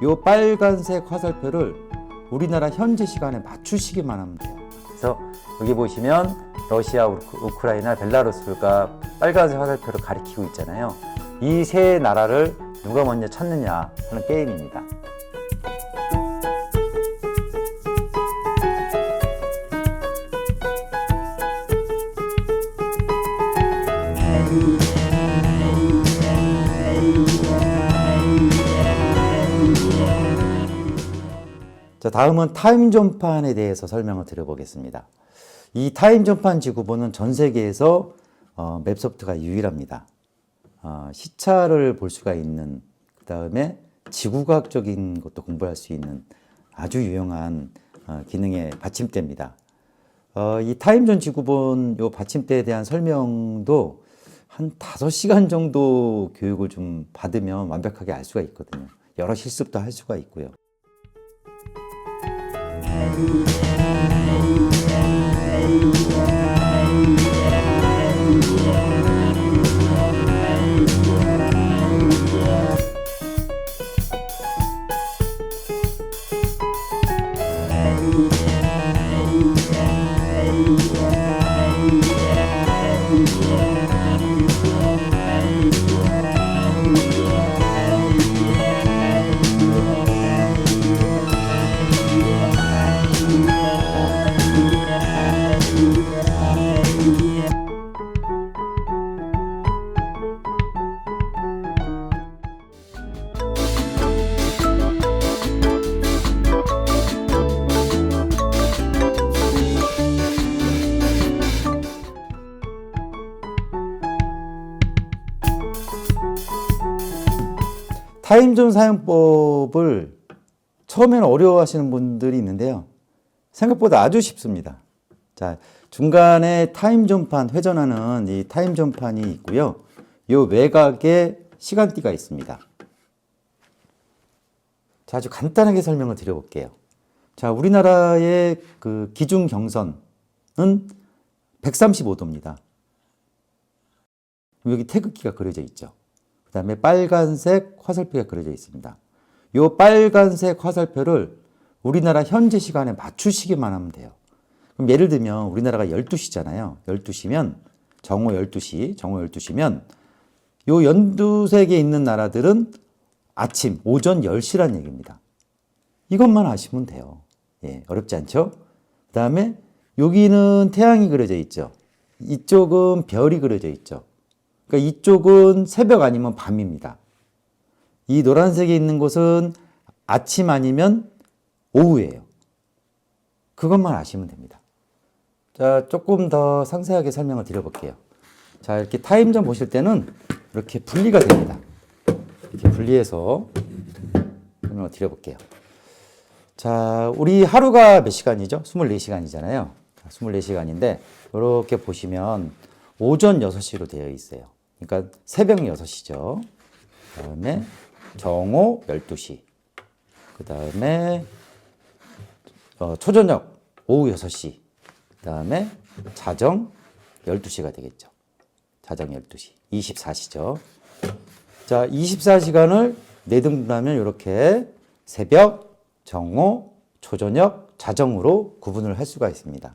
요 빨간색 화살표를 우리나라 현지 시간에 맞추시기만 하면 돼요. 그래서 여기 보시면 러시아, 우크라이나, 벨라루스가 빨간색 화살표를 가리키고 있잖아요. 이 세 나라를 누가 먼저 찾느냐 하는 게임입니다. 자, 다음은 타임존판에 대해서 설명을 드려보겠습니다. 이 타임존판 지구본은 전 세계에서 맵소프트가 유일합니다. 시차를 볼 수가 있는, 그 다음에 지구과학적인 것도 공부할 수 있는 아주 유용한 기능의 받침대입니다. 이 타임존 지구본 요 받침대에 대한 설명도 한 5시간 정도 교육을 좀 받으면 완벽하게 알 수가 있거든요. 여러 실습도 할 수가 있고요. 타임존 사용법을 처음에는 어려워하시는 분들이 있는데요. 생각보다 아주 쉽습니다. 자, 중간에 타임존판, 회전하는 이 타임존판이 있고요. 이 외곽에 시간띠가 있습니다. 자, 아주 간단하게 설명을 드려볼게요. 자, 우리나라의 그 기준 경선은 135도입니다. 여기 태극기가 그려져 있죠. 그 다음에 빨간색 화살표가 그려져 있습니다. 이 빨간색 화살표를 우리나라 현지 시간에 맞추시기만 하면 돼요. 그럼 예를 들면 우리나라가 12시잖아요. 12시면 정오 12시면 요 연두색에 있는 나라들은 아침, 오전 10시란 얘기입니다. 이것만 아시면 돼요. 예, 어렵지 않죠? 그 다음에 여기는 태양이 그려져 있죠. 이쪽은 별이 그려져 있죠. 그러니까 이쪽은 새벽 아니면 밤입니다. 이 노란색에 있는 곳은 아침 아니면 오후예요. 그것만 아시면 됩니다. 자, 조금 더 상세하게 설명을 드려볼게요. 자, 이렇게 타임존 보실 때는 이렇게 분리가 됩니다. 이렇게 분리해서 설명을 드려볼게요. 자, 우리 하루가 몇 시간이죠? 24시간이잖아요. 24시간인데 이렇게 보시면 오전 6시로 되어 있어요. 그러니까 새벽 6시죠. 그 다음에 정오 12시. 그 다음에 초저녁 오후 6시. 그 다음에 자정 12시가 되겠죠. 자정 12시. 24시죠. 자, 24시간을 네등분하면 이렇게 새벽, 정오, 초저녁, 자정으로 구분을 할 수가 있습니다.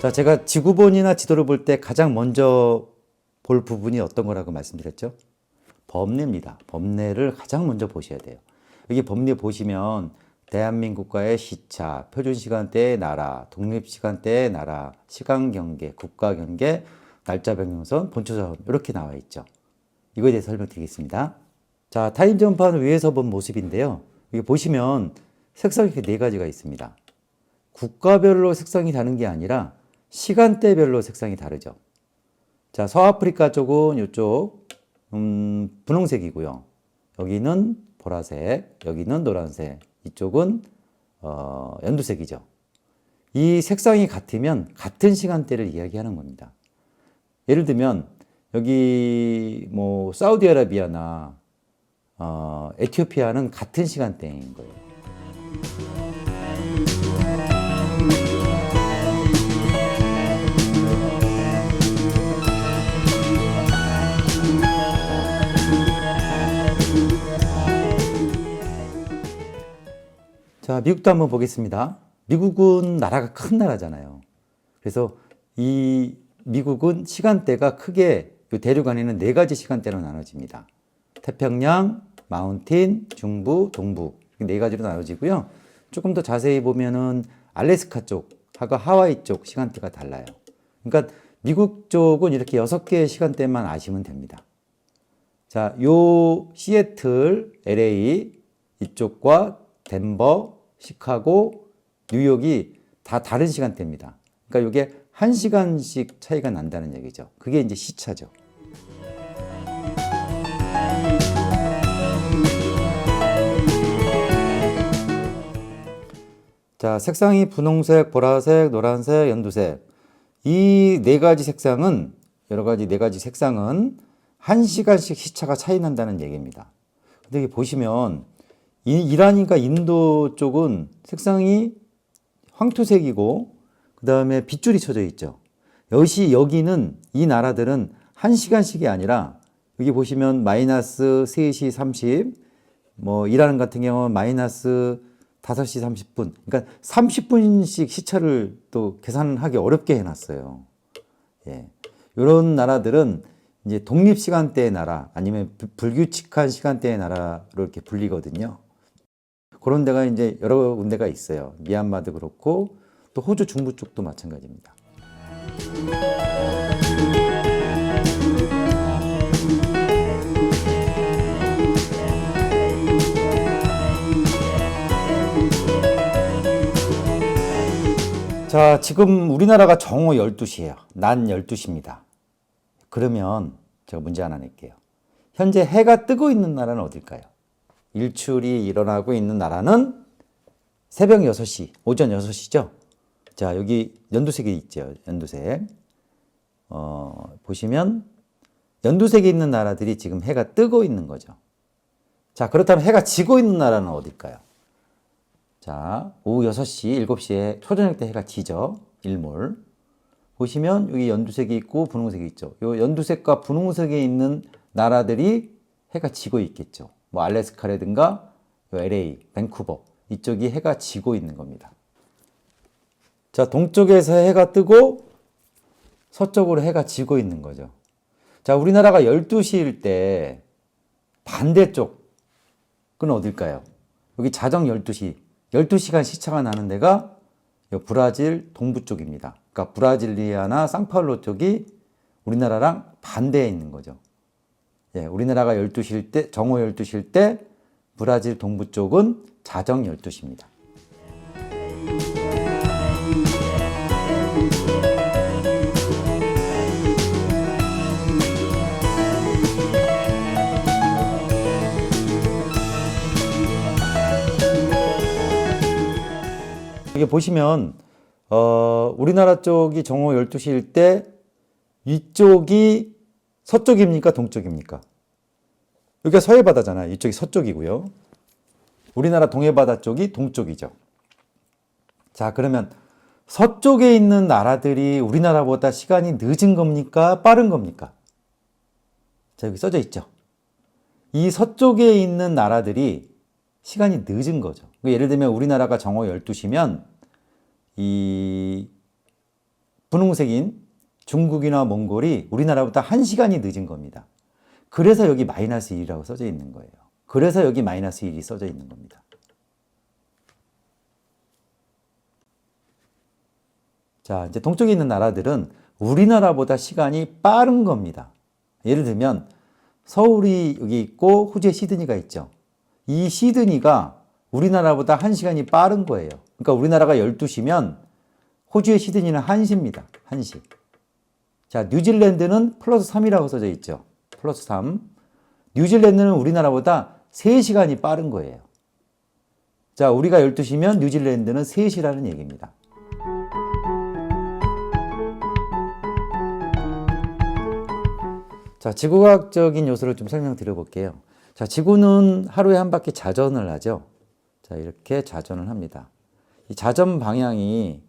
자, 제가 지구본이나 지도를 볼 때 가장 먼저 볼 부분이 어떤 거라고 말씀드렸죠? 법례입니다. 법례를 가장 먼저 보셔야 돼요. 여기 법례 보시면 대한민국과의 시차, 표준시간대의 나라, 독립시간대의 나라, 시간경계, 국가경계, 날짜 변경선, 본초자원 이렇게 나와 있죠. 이거에 대해서 설명드리겠습니다. 자, 타임존판을 위에서 본 모습인데요. 여기 보시면 색상이 이렇게 4가지가 있습니다. 국가별로 색상이 다른 게 아니라 시간대별로 색상이 다르죠. 자, 서아프리카 쪽은 이쪽 분홍색이고요. 여기는 보라색, 여기는 노란색, 이쪽은 연두색이죠. 이 색상이 같으면 같은 시간대를 이야기하는 겁니다. 예를 들면 여기 뭐 사우디아라비아나 에티오피아는 같은 시간대인 거예요. 자, 미국도 한번 보겠습니다. 미국은 나라가 큰 나라잖아요. 그래서 이 미국은 시간대가 크게 대륙 안에는 4가지 시간대로 나눠집니다. 태평양, 마운틴, 중부, 동부 이렇게 4가지로 나눠지고요. 조금 더 자세히 보면은 알래스카 쪽하고 하와이 쪽 시간대가 달라요. 그러니까 미국 쪽은 이렇게 6개의 시간대만 아시면 됩니다. 자, 요 시애틀, LA 이쪽과 덴버, 시카고, 뉴욕이 다 다른 시간대입니다. 그러니까 이게 1시간씩 차이가 난다는 얘기죠. 그게 이제 시차죠. 자, 색상이 분홍색, 보라색, 노란색, 연두색. 이 4가지 색상은, 여러 가지 4가지 색상은 1시간씩 시차가 차이 난다는 얘기입니다. 근데 여기 보시면 이란이가 인도 쪽은 색상이 황토색이고 그 다음에 빗줄이 쳐져 있죠. 여기는 이 나라들은 1시간씩이 아니라 여기 보시면 마이너스 3시 30, 뭐 이란 같은 경우는 마이너스 5시 30분. 그러니까 30분씩 시차를 또 계산하기 어렵게 해놨어요. 예. 이런 나라들은 이제 독립시간대의 나라 아니면 불규칙한 시간대의 나라로 이렇게 불리거든요. 그런 데가 이제 여러 군데가 있어요. 미얀마도 그렇고 또 호주 중부 쪽도 마찬가지입니다. 자, 지금 우리나라가 정오 12시예요. 낮 12시입니다. 그러면 제가 문제 하나 낼게요. 현재 해가 뜨고 있는 나라는 어딜까요? 일출이 일어나고 있는 나라는 새벽 6시, 오전 6시죠. 자, 여기 연두색이 있죠. 연두색. 보시면 연두색이 있는 나라들이 지금 해가 뜨고 있는 거죠. 자, 그렇다면 해가 지고 있는 나라는 어딜까요? 자, 오후 6시, 7시에 초저녁 때 해가 지죠. 일몰. 보시면 여기 연두색이 있고 분홍색이 있죠. 이 연두색과 분홍색에 있는 나라들이 해가 지고 있겠죠. 뭐 알래스카라든가 LA, 밴쿠버 이쪽이 해가 지고 있는 겁니다. 자, 동쪽에서 해가 뜨고 서쪽으로 해가 지고 있는 거죠. 자, 우리나라가 12시일 때 반대쪽은 어딜까요? 여기 자정 12시, 12시간 시차가 나는 데가 브라질 동부 쪽입니다. 그러니까 브라질리아나 상파울루 쪽이 우리나라랑 반대에 있는 거죠. 예, 우리나라가 12시일 때, 정오 12시일 때 브라질 동부 쪽은 자정 12시입니다. 여기 보시면 우리나라 쪽이 정오 12시일 때 이쪽이 서쪽입니까? 동쪽입니까? 여기가 서해바다잖아요. 이쪽이 서쪽이고요. 우리나라 동해바다 쪽이 동쪽이죠. 자, 그러면 서쪽에 있는 나라들이 우리나라보다 시간이 늦은 겁니까? 빠른 겁니까? 자, 여기 써져 있죠. 이 서쪽에 있는 나라들이 시간이 늦은 거죠. 예를 들면 우리나라가 정오 12시면 이 분홍색인 중국이나 몽골이 우리나라보다 1시간이 늦은 겁니다. 그래서 여기 마이너스 1이라고 써져 있는 거예요. 그래서 여기 마이너스 1이 써져 있는 겁니다. 자, 이제 동쪽에 있는 나라들은 우리나라보다 시간이 빠른 겁니다. 예를 들면 서울이 여기 있고 호주에 시드니가 있죠. 이 시드니가 우리나라보다 1시간이 빠른 거예요. 그러니까 우리나라가 12시면 호주의 시드니는 1시입니다. 1시. 자, 뉴질랜드는 플러스 3이라고 써져 있죠. 플러스 3. 뉴질랜드는 우리나라보다 3시간이 빠른 거예요. 자, 우리가 12시면 뉴질랜드는 3시라는 얘기입니다. 자, 지구과학적인 요소를 좀 설명드려 볼게요. 자, 지구는 하루에 한 바퀴 자전을 하죠. 자, 이렇게 자전을 합니다. 이 자전 방향이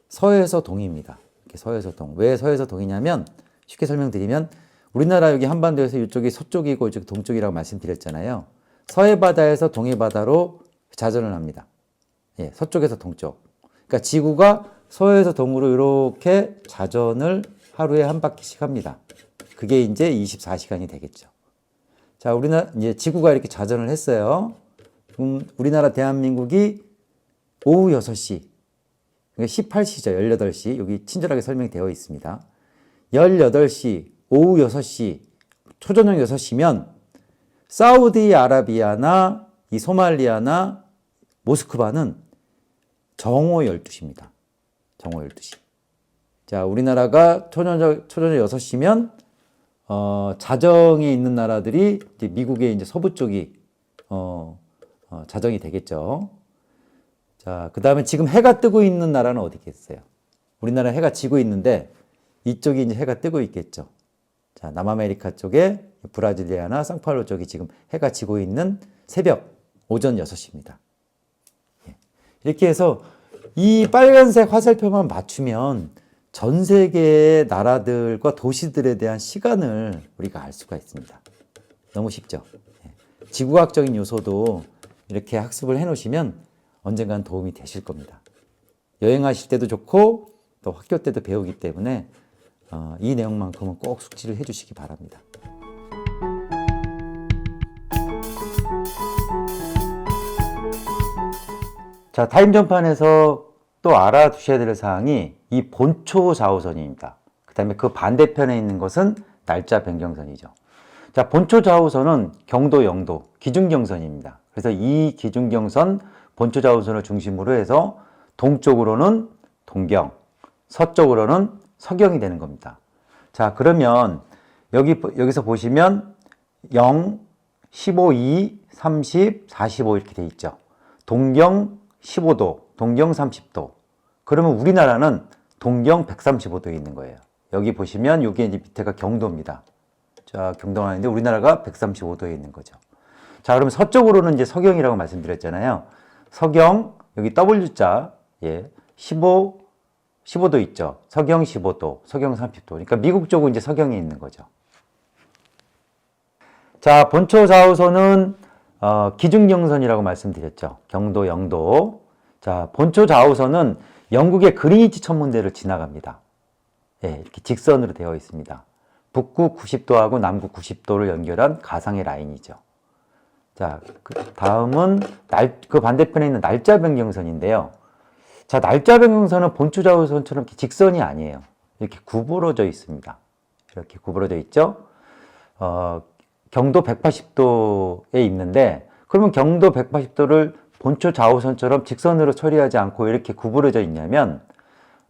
서에서 동입니다. 이렇게 서에서 동. 왜 서에서 동이냐면 쉽게 설명드리면 우리나라 여기 한반도에서 이쪽이 서쪽이고 이쪽이 동쪽이라고 말씀드렸잖아요. 서해 바다에서 동해 바다로 자전을 합니다. 예, 서쪽에서 동쪽. 그러니까 지구가 서에서 동으로 이렇게 자전을 하루에 한 바퀴씩 합니다. 그게 이제 24시간이 되겠죠. 자, 우리나라 이제 지구가 이렇게 자전을 했어요. 그럼 우리나라 대한민국이 오후 6시, 그러니까 18시죠. 18시. 여기 친절하게 설명이 되어 있습니다. 18시, 오후 6시, 초저녁 6시면 사우디아라비아나 이 소말리아나 모스크바는 정오 12시입니다. 정오 12시. 자, 우리나라가 초저녁 6시면 자정에 있는 나라들이 이제 미국의 이제 서부 쪽이 자정이 되겠죠. 자, 그 다음에 지금 해가 뜨고 있는 나라는 어디겠어요? 우리나라 해가 지고 있는데 이쪽이 이제 해가 뜨고 있겠죠. 자, 남아메리카 쪽에 브라질리아나 상파울루 쪽이 지금 해가 지고 있는 새벽 오전 6시입니다. 이렇게 해서 이 빨간색 화살표만 맞추면 전 세계의 나라들과 도시들에 대한 시간을 우리가 알 수가 있습니다. 너무 쉽죠? 지구과학적인 요소도 이렇게 학습을 해 놓으시면 언젠간 도움이 되실 겁니다. 여행하실 때도 좋고 또 학교 때도 배우기 때문에 이 내용만큼은 꼭 숙지를 해 주시기 바랍니다. 자, 타임전판에서 또 알아두셔야 될 사항이 이 본초 좌우선입니다. 그 다음에 그 반대편에 있는 것은 날짜 변경선이죠. 자, 본초 좌우선은 경도, 영도, 기준경선입니다. 그래서 이 기준경선, 본초 좌우선을 중심으로 해서 동쪽으로는 동경, 서쪽으로는 서경이 되는 겁니다. 자, 그러면 여기서 보시면 0, 15, 2, 30, 45 이렇게 돼 있죠. 동경 15도, 동경 30도. 그러면 우리나라는 동경 135도에 있는 거예요. 여기 보시면 여기 이제 밑에가 경도입니다. 자, 경도가 아닌데 우리나라가 135도에 있는 거죠. 자, 그러면 서쪽으로는 이제 서경이라고 말씀드렸잖아요. 서경, 여기 W자, 예, 15도 있죠. 서경 15도, 서경 30도. 그러니까 미국 쪽은 이제 서경에 있는 거죠. 자, 본초 좌우선은 기준경선이라고 말씀드렸죠. 경도, 영도. 자, 본초 좌우선은 영국의 그리니치 천문대를 지나갑니다. 예, 이렇게 직선으로 되어 있습니다. 북극 90도하고 남극 90도를 연결한 가상의 라인이죠. 자, 다음은 그 반대편에 있는 날짜 변경선인데요. 자, 날짜 변경선은 본초 좌우선처럼 직선이 아니에요. 이렇게 구부러져 있습니다. 이렇게 구부러져 있죠. 경도 180도에 있는데, 그러면 경도 180도를 본초 좌우선처럼 직선으로 처리하지 않고 이렇게 구부러져 있냐면,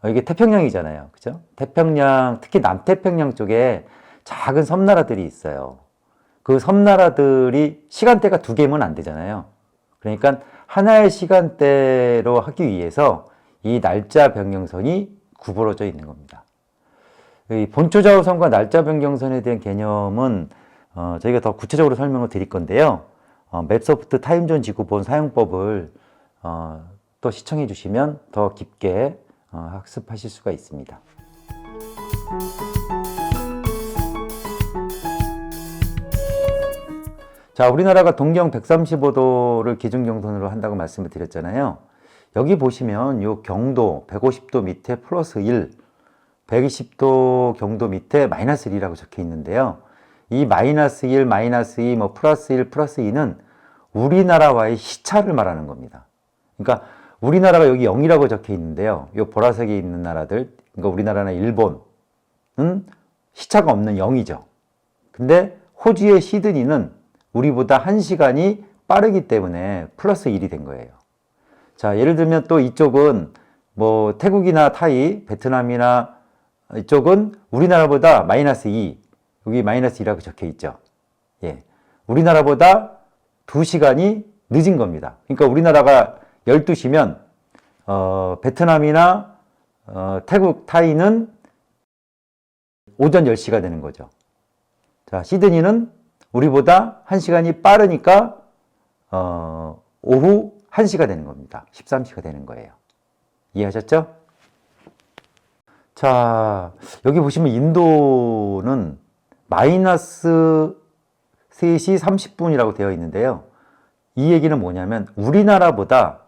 이게 태평양이잖아요. 그죠? 태평양, 특히 남태평양 쪽에 작은 섬나라들이 있어요. 그 섬나라들이 시간대가 두 개면 안 되잖아요. 그러니까 하나의 시간대로 하기 위해서 이 날짜 변경선이 구부러져 있는 겁니다. 이 본초 좌우선과 날짜 변경선에 대한 개념은 저희가 더 구체적으로 설명을 드릴 건데요. 맵소프트 타임존 지구본 사용법을 또 시청해 주시면 더 깊게 학습하실 수가 있습니다. 자, 우리나라가 동경 135도를 기준경선으로 한다고 말씀을 드렸잖아요. 여기 보시면 이 경도 150도 밑에 플러스 1, 120도 경도 밑에 마이너스 1이라고 적혀 있는데요. 이 마이너스 1, 마이너스 2, 뭐 플러스 1, 플러스 2는 우리나라와의 시차를 말하는 겁니다. 그러니까 우리나라가 여기 0이라고 적혀 있는데요. 이 보라색에 있는 나라들, 그러니까 우리나라나 일본은 시차가 없는 0이죠. 근데 호주의 시드니는 우리보다 1시간이 빠르기 때문에 플러스 1이 된 거예요. 자, 예를 들면 또 이쪽은 뭐 태국이나 타이, 베트남이나 이쪽은 우리나라보다 마이너스 2, 여기 마이너스 2라고 적혀 있죠. 예. 우리나라보다 2시간이 늦은 겁니다. 그러니까 우리나라가 12시면, 베트남이나, 태국, 타이는 오전 10시가 되는 거죠. 자, 시드니는 우리보다 1시간이 빠르니까 오후 1시가 되는 겁니다. 13시가 되는 거예요. 이해하셨죠? 자, 여기 보시면 인도는 마이너스 3시 30분이라고 되어 있는데요. 이 얘기는 뭐냐면 우리나라보다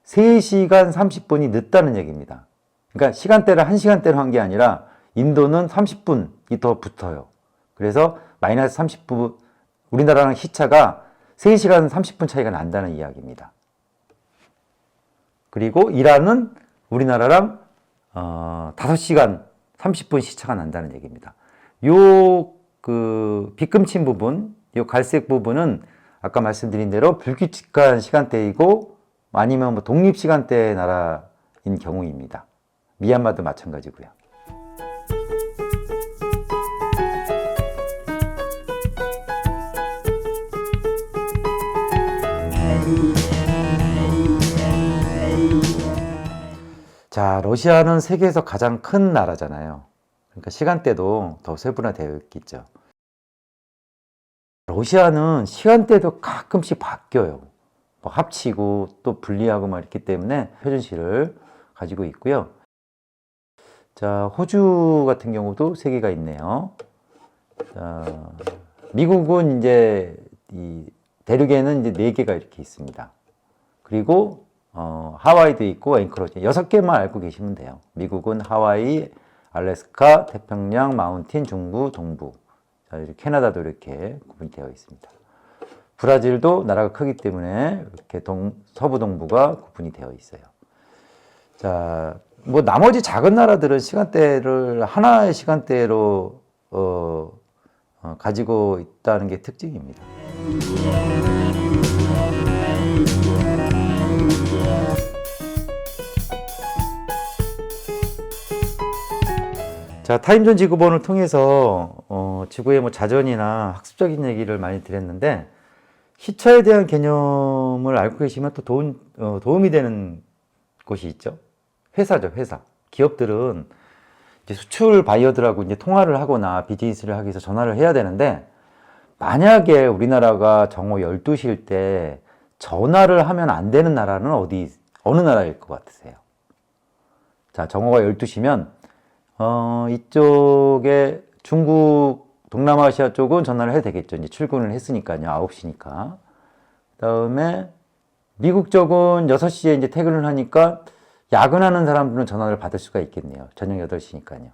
3시간 30분이 늦다는 얘기입니다. 그러니까 시간대를 1시간대로 한 게 아니라 인도는 30분이 더 붙어요. 그래서 마이너스 30분, 우리나라랑 시차가 3시간 30분 차이가 난다는 이야기입니다. 그리고 이란은 우리나라랑 5시간 30분 시차가 난다는 얘기입니다. 요 빗금친 부분, 요 갈색 부분은 아까 말씀드린 대로 불규칙한 시간대이고 아니면 뭐 독립시간대 나라인 경우입니다. 미얀마도 마찬가지고요. 자, 러시아는 세계에서 가장 큰 나라잖아요. 그러니까 시간대도 더 세분화되어 있겠죠. 러시아는 시간대도 가끔씩 바뀌어요. 뭐 합치고 또 분리하고 막 있기 때문에 표준시를 가지고 있고요. 자, 호주 같은 경우도 3개가 있네요. 자, 미국은 이제 이 대륙에는 이제 4개가 이렇게 있습니다. 그리고 하와이도 있고 앵커러지 6개만 알고 계시면 돼요. 미국은 하와이, 알래스카, 태평양, 마운틴, 중부, 동부. 자, 캐나다도 이렇게 구분이 되어 있습니다. 브라질도 나라가 크기 때문에 이렇게 서부 동부가 구분이 되어 있어요. 자, 뭐 나머지 작은 나라들은 시간대를 하나의 시간대로 가지고 있다는 게 특징입니다. 자, 타임존 지구본을 통해서 지구의 뭐 자전이나 학습적인 얘기를 많이 드렸는데 시차에 대한 개념을 알고 계시면 또 도움이 되는 곳이 있죠. 회사죠, 회사. 기업들은 이제 수출 바이어들하고 이제 통화를 하거나 비즈니스를 하기 위해서 전화를 해야 되는데 만약에 우리나라가 정오 12시일 때 전화를 하면 안 되는 나라는 어느 나라일 것 같으세요? 자, 정오가 12시면 이쪽에 중국, 동남아시아 쪽은 전화를 해도 되겠죠. 이제 출근을 했으니까요. 9시니까. 그다음에 미국 쪽은 6시에 이제 퇴근을 하니까 야근하는 사람들은 전화를 받을 수가 있겠네요. 저녁 8시니까요.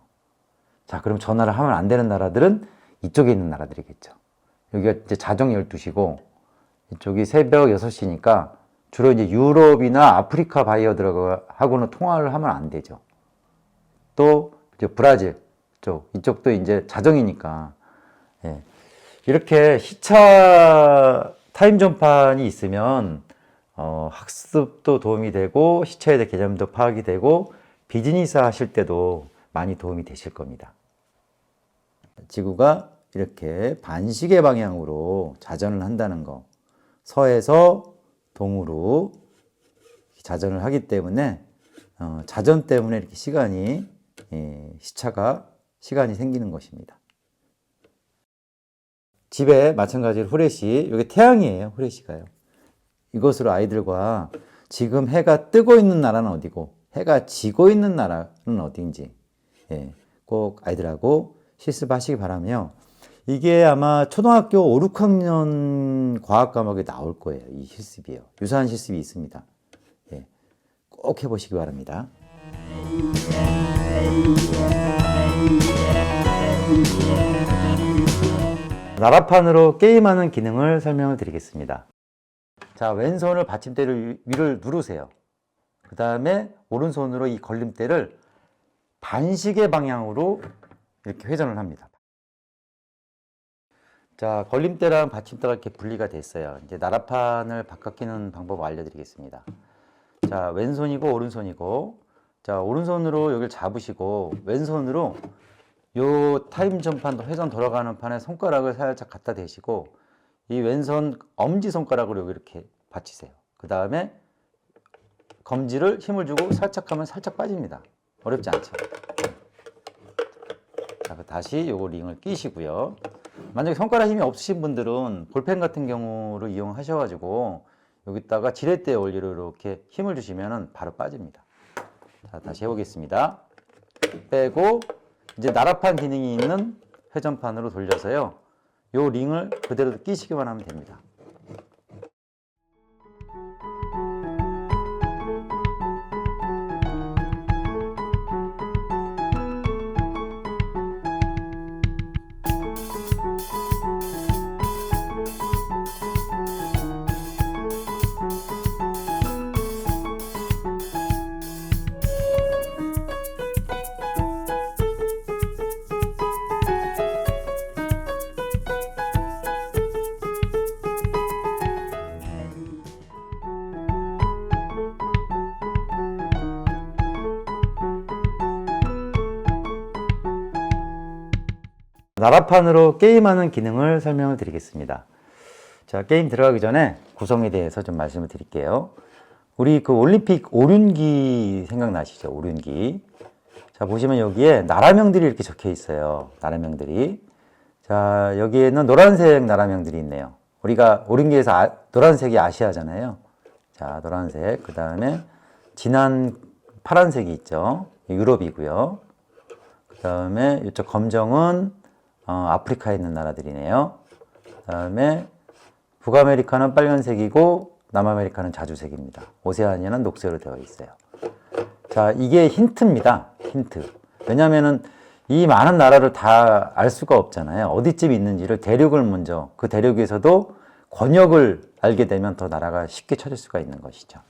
자, 그럼 전화를 하면 안 되는 나라들은 이쪽에 있는 나라들이겠죠. 여기가 이제 자정 12시고 이쪽이 새벽 6시니까 주로 이제 유럽이나 아프리카 바이어들하고는 통화를 하면 안 되죠. 또 이제 브라질 쪽, 이쪽도 이제 자정이니까. 예. 이렇게 시차 타임 전판이 있으면 학습도 도움이 되고 시차에 대한 개념도 파악이 되고 비즈니스 하실 때도 많이 도움이 되실 겁니다. 지구가 이렇게 반시계 방향으로 자전을 한다는 거, 서에서 동으로 자전을 하기 때문에 자전 때문에 이렇게 시간이 생기는 것입니다. 집에 마찬가지로 후레쉬, 이게 태양이에요. 후레쉬가요. 이것으로 아이들과 지금 해가 뜨고 있는 나라는 어디고 해가 지고 있는 나라는 어딘지 꼭 아이들하고 실습하시기 바라며, 이게 아마 초등학교 5, 6학년 과학 과목에 나올 거예요. 이 실습이에요. 유사한 실습이 있습니다. 꼭 해보시기 바랍니다. 나라판으로 게임하는 기능을 설명을 드리겠습니다. 자, 왼손을 받침대를 위를 누르세요. 그 다음에 오른손으로 이 걸림대를 반시계 방향으로 이렇게 회전을 합니다. 자, 걸림대랑 받침대가 이렇게 분리가 됐어요. 이제 나라판을 바꿔 끼는 방법을 알려드리겠습니다. 자, 왼손이고 오른손이고, 자, 오른손으로 여기를 잡으시고 왼손으로 요 타임 전판 회전 돌아가는 판에 손가락을 살짝 갖다 대시고 이 왼손 엄지손가락으로 여기 이렇게 받치세요. 그 다음에 검지를 힘을 주고 살짝 하면 살짝 빠집니다. 어렵지 않죠? 자, 다시 요거 링을 끼시고요. 만약에 손가락 힘이 없으신 분들은 볼펜 같은 경우를 이용하셔가지고 여기다가 지렛대 원리로 이렇게 힘을 주시면 바로 빠집니다. 자, 다시 해보겠습니다. 빼고 이제 나라판 기능이 있는 회전판으로 돌려서요. 요 링을 그대로 끼시기만 하면 됩니다. 나라판으로 게임하는 기능을 설명을 드리겠습니다. 자, 게임 들어가기 전에 구성에 대해서 좀 말씀을 드릴게요. 우리 그 올림픽 오륜기 생각나시죠? 오륜기. 자, 보시면 여기에 나라명들이 이렇게 적혀 있어요. 나라명들이. 자, 여기에는 노란색 나라명들이 있네요. 우리가 오륜기에서 노란색이 아시아잖아요. 자, 노란색. 그 다음에 진한 파란색이 있죠. 유럽이고요. 그 다음에 이쪽 검정은 아프리카에 있는 나라들이네요. 그 다음에 북아메리카는 빨간색이고 남아메리카는 자주색입니다. 오세아니아는 녹색으로 되어 있어요. 자, 이게 힌트입니다. 힌트. 왜냐하면은 이 많은 나라를 다 알 수가 없잖아요. 어디쯤 있는지를 대륙을 먼저, 그 대륙에서도 권역을 알게 되면 더 나라가 쉽게 찾을 수가 있는 것이죠.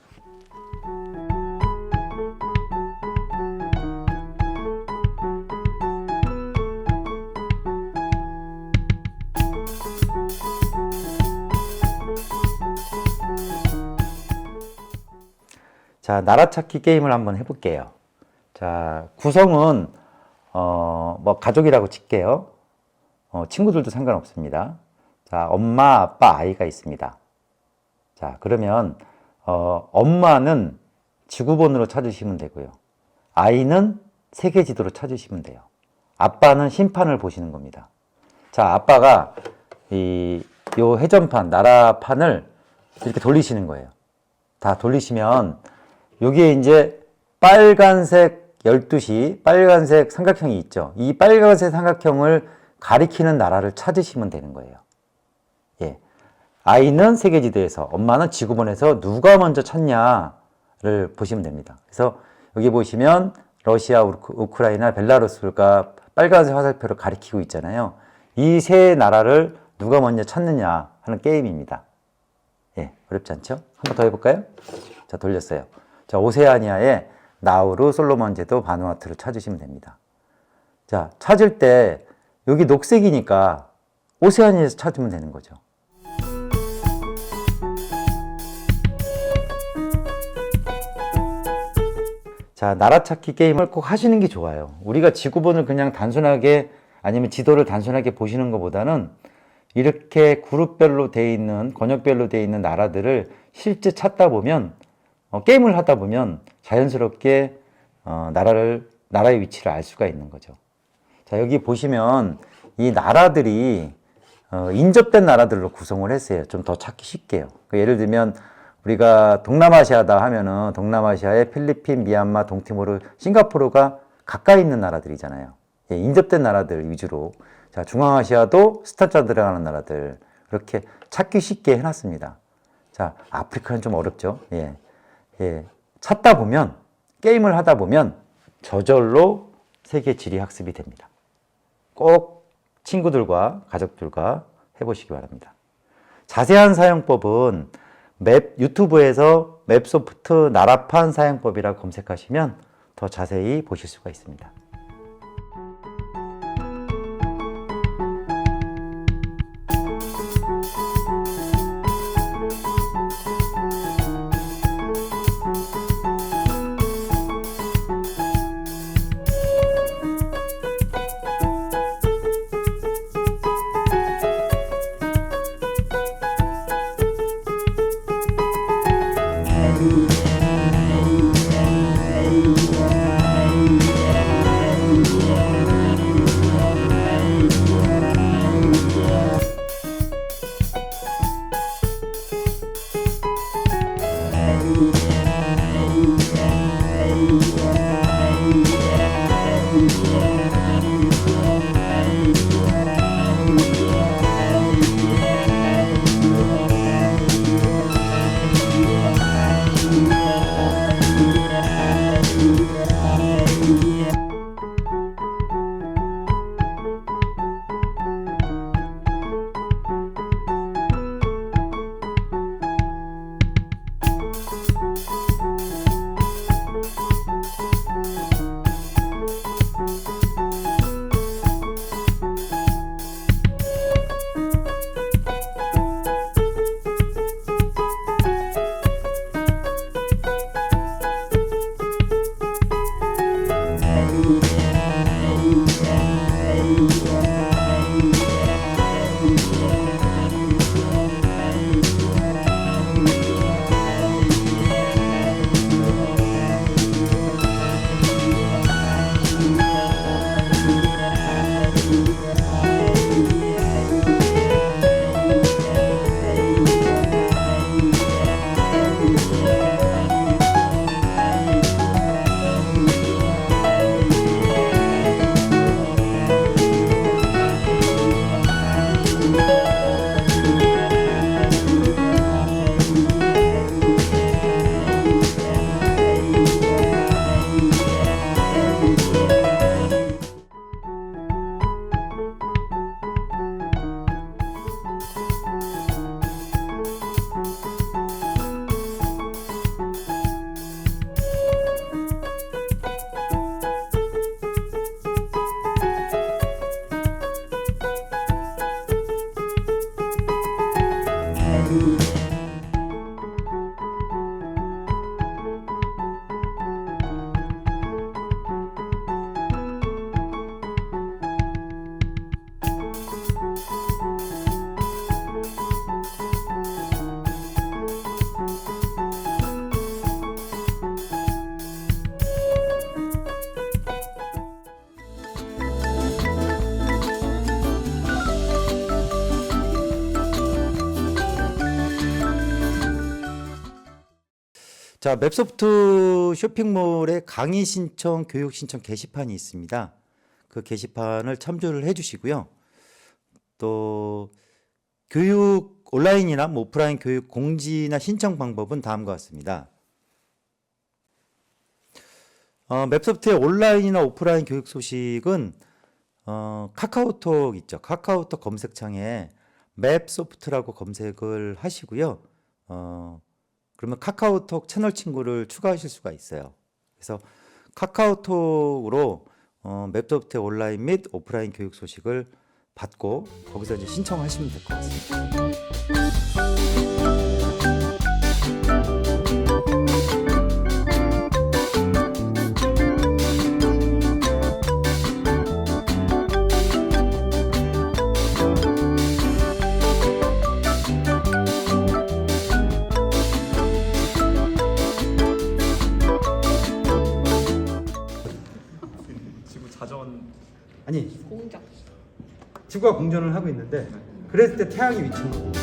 자, 나라 찾기 게임을 한번 해볼게요. 자, 구성은, 뭐, 가족이라고 칠게요. 친구들도 상관없습니다. 자, 엄마, 아빠, 아이가 있습니다. 자, 그러면, 엄마는 지구본으로 찾으시면 되고요. 아이는 세계 지도로 찾으시면 돼요. 아빠는 심판을 보시는 겁니다. 자, 아빠가 요 회전판, 나라판을 이렇게 돌리시는 거예요. 다 돌리시면, 여기에 이제 빨간색 12시, 빨간색 삼각형이 있죠. 이 빨간색 삼각형을 가리키는 나라를 찾으시면 되는 거예요. 예. 아이는 세계지도에서, 엄마는 지구본에서 누가 먼저 찾냐를 보시면 됩니다. 그래서 여기 보시면 러시아, 우크라이나, 벨라루스가 빨간색 화살표로 가리키고 있잖아요. 이 세 나라를 누가 먼저 찾느냐 하는 게임입니다. 예, 어렵지 않죠? 한 번 더 해볼까요? 자, 돌렸어요. 자, 오세아니아의 나우루, 솔로몬 제도, 바누아투를 찾으시면 됩니다. 자, 찾을 때 여기 녹색이니까 오세아니아에서 찾으면 되는 거죠. 자, 나라 찾기 게임을 꼭 하시는 게 좋아요. 우리가 지구본을 그냥 단순하게 아니면 지도를 단순하게 보시는 것보다는 이렇게 그룹별로 되어 있는, 권역별로 되어 있는 나라들을 실제 찾다 보면 게임을 하다 보면 자연스럽게 나라의 위치를 알 수가 있는 거죠. 자, 여기 보시면 이 나라들이 인접된 나라들로 구성을 했어요. 좀 더 찾기 쉽게요. 예를 들면 우리가 동남아시아다 하면은 동남아시아의 필리핀, 미얀마, 동티모르, 싱가포르가 가까이 있는 나라들이잖아요. 예, 인접된 나라들 위주로. 자, 중앙아시아도 스타자 들어가는 나라들 이렇게 찾기 쉽게 해놨습니다. 자, 아프리카는 좀 어렵죠. 예. 예, 찾다 보면, 게임을 하다 보면 저절로 세계 지리 학습이 됩니다. 꼭 친구들과 가족들과 해보시기 바랍니다. 자세한 사용법은 유튜브에서 맵소프트 나라판 사용법이라고 검색하시면 더 자세히 보실 수가 있습니다. 자, 맵소프트 쇼핑몰에 강의 신청, 교육 신청 게시판이 있습니다. 그 게시판을 참조를 해주시고요. 또 교육 온라인이나 뭐 오프라인 교육 공지나 신청 방법은 다음과 같습니다. 맵소프트의 온라인이나 오프라인 교육 소식은 카카오톡 있죠. 카카오톡 검색창에 맵소프트라고 검색을 하시고요. 그러면 카카오톡 채널 친구를 추가하실 수가 있어요. 그래서 카카오톡으로 맵소프트의 온라인 및 오프라인 교육 소식을 받고 거기서 이제 신청하시면 될 것 같습니다. 지구 자전 아니, 공작. 지구가 공전을 하고 있는데 그랬을 때 태양이 위치는